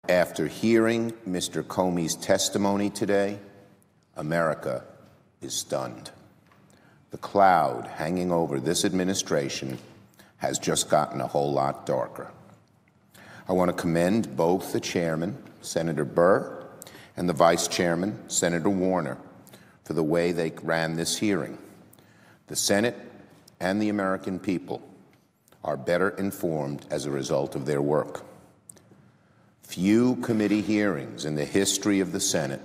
After hearing Mr. Comey's testimony today, America is stunned. The cloud hanging over this administration has just gotten a whole lot darker. I want to commend both the chairman, Senator Burr, and the vice chairman, Senator Warner, for the way they ran this hearing. The Senate and the American people are better informed as a result of their work. Few committee hearings in the history of the Senate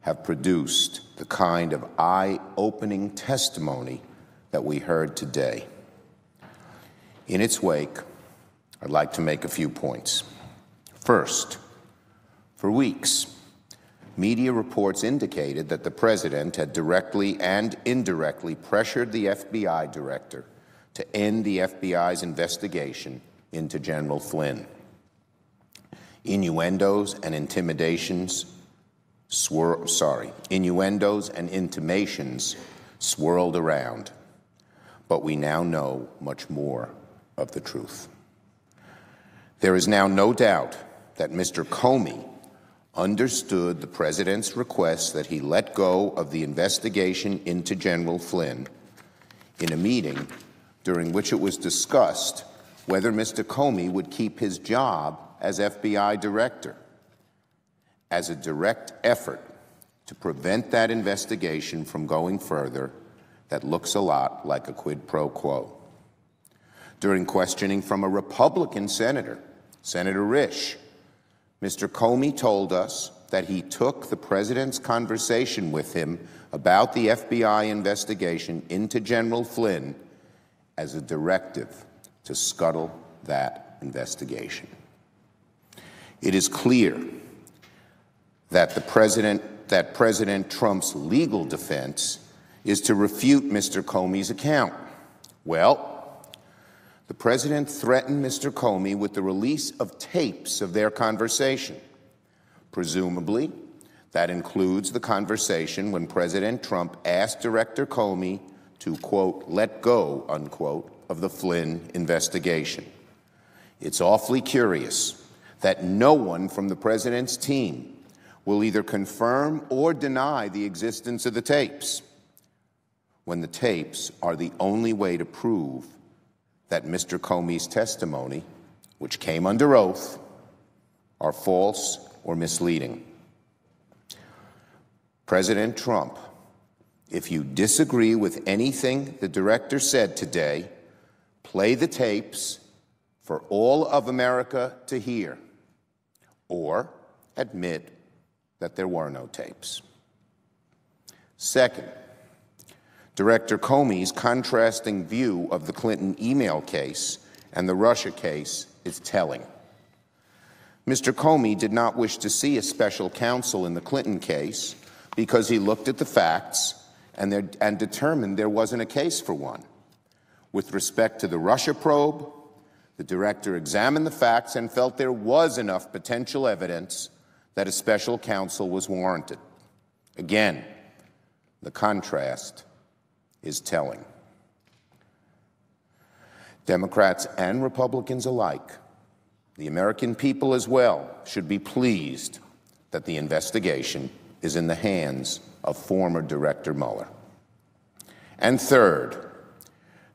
have produced the kind of eye-opening testimony that we heard today. In its wake, I'd like to make a few points. First, for weeks, media reports indicated that the president had directly and indirectly pressured the FBI director to end the FBI's investigation into General Flynn. Innuendos and intimations swirled around, but we now know much more of the truth. There is now no doubt that Mr. Comey understood the president's request that he let go of the investigation into General Flynn in a meeting during which it was discussed whether Mr. Comey would keep his job as FBI director, as a direct effort to prevent that investigation from going further that looks a lot like a quid pro quo. During questioning from a Republican senator, Senator Risch, Mr. Comey told us that he took the president's conversation with him about the FBI investigation into General Flynn as a directive to scuttle that investigation. It is clear that President Trump's legal defense is to refute Mr. Comey's account. Well, the president threatened Mr. Comey with the release of tapes of their conversation. Presumably, that includes the conversation when President Trump asked Director Comey to, quote, let go, unquote, of the Flynn investigation. It's awfully curious that no one from the president's team will either confirm or deny the existence of the tapes, when the tapes are the only way to prove that Mr. Comey's testimony, which came under oath, are false or misleading. President Trump, if you disagree with anything the director said today, play the tapes for all of America to hear, or admit that there were no tapes. Second, Director Comey's contrasting view of the Clinton email case and the Russia case is telling. Mr. Comey did not wish to see a special counsel in the Clinton case because he looked at the facts and determined there wasn't a case for one. With respect to the Russia probe, the director examined the facts and felt there was enough potential evidence that a special counsel was warranted. Again, the contrast is telling. Democrats and Republicans alike, the American people as well, should be pleased that the investigation is in the hands of former Director Mueller. And third,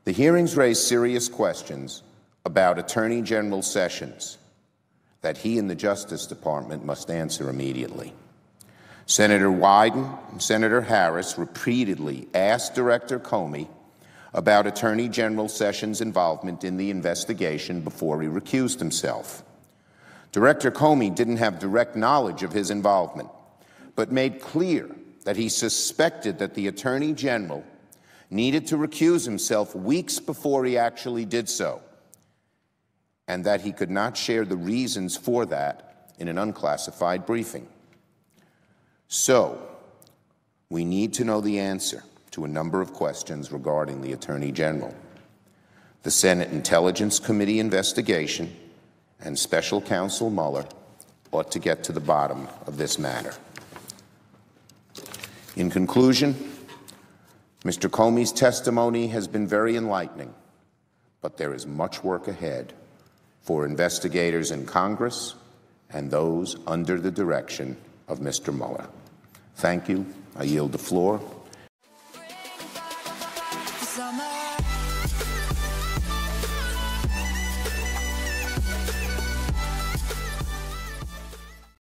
the hearings raised serious questions about Attorney General Sessions that he and the Justice Department must answer immediately. Senator Wyden and Senator Harris repeatedly asked Director Comey about Attorney General Sessions' involvement in the investigation before he recused himself. Director Comey didn't have direct knowledge of his involvement, but made clear that he suspected that the Attorney General needed to recuse himself weeks before he actually did so, and that he could not share the reasons for that in an unclassified briefing. So, we need to know the answer to a number of questions regarding the Attorney General, the Senate Intelligence Committee investigation, and Special Counsel Mueller ought to get to the bottom of this matter. In conclusion, Mr. Comey's testimony has been very enlightening, but there is much work ahead for investigators in Congress and those under the direction of Mr. Mueller. Thank you. I yield the floor. Summer.